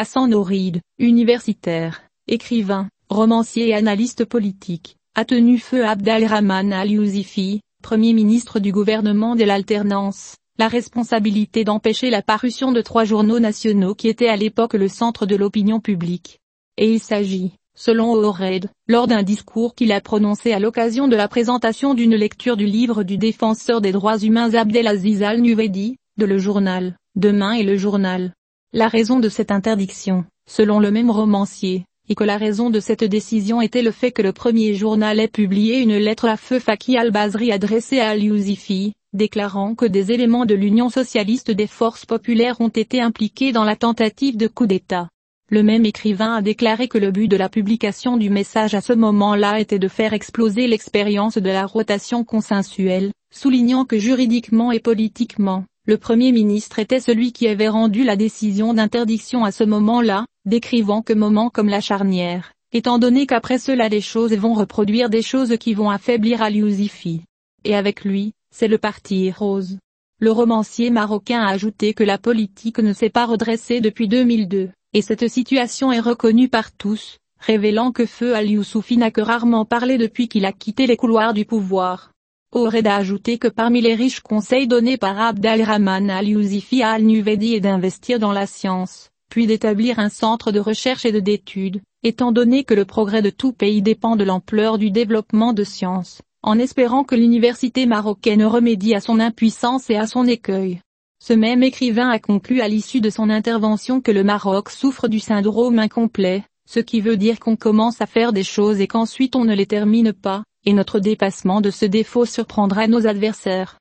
Hassan Ouride, universitaire, écrivain, romancier et analyste politique, a tenu feu à Abdelrahman Al-Youzifi, Premier ministre du gouvernement de l'alternance, la responsabilité d'empêcher la parution de 3 journaux nationaux qui étaient à l'époque le centre de l'opinion publique. Et il s'agit, selon Ouride, lors d'un discours qu'il a prononcé à l'occasion de la présentation d'une lecture du livre du défenseur des droits humains Abdelaziz Al-Nuvedi, de Le Journal, Demain et Le Journal. La raison de cette interdiction, selon le même romancier, est que la raison de cette décision était le fait que le premier journal ait publié une lettre à feu Faki al-Bazri adressée à Al-Youzifi, déclarant que des éléments de l'Union socialiste des forces populaires ont été impliqués dans la tentative de coup d'État. Le même écrivain a déclaré que le but de la publication du message à ce moment-là était de faire exploser l'expérience de la rotation consensuelle, soulignant que juridiquement et politiquement, le Premier ministre était celui qui avait rendu la décision d'interdiction à ce moment-là, décrivant que moment comme la charnière, étant donné qu'après cela les choses vont reproduire des choses qui vont affaiblir Al-Youzifi. Et avec lui, c'est le parti rose. Le romancier marocain a ajouté que la politique ne s'est pas redressée depuis 2002, et cette situation est reconnue par tous, révélant que Feu Al-Youzifi n'a que rarement parlé depuis qu'il a quitté les couloirs du pouvoir. Ouride a ajouté que parmi les riches conseils donnés par Abdelrahman Al-Youzifi à Al-Nuvedi est d'investir dans la science, puis d'établir un centre de recherche et d'études, étant donné que le progrès de tout pays dépend de l'ampleur du développement de sciences, en espérant que l'université marocaine remédie à son impuissance et à son écueil. Ce même écrivain a conclu à l'issue de son intervention que le Maroc souffre du syndrome incomplet, ce qui veut dire qu'on commence à faire des choses et qu'ensuite on ne les termine pas, et notre dépassement de ce défaut surprendra nos adversaires.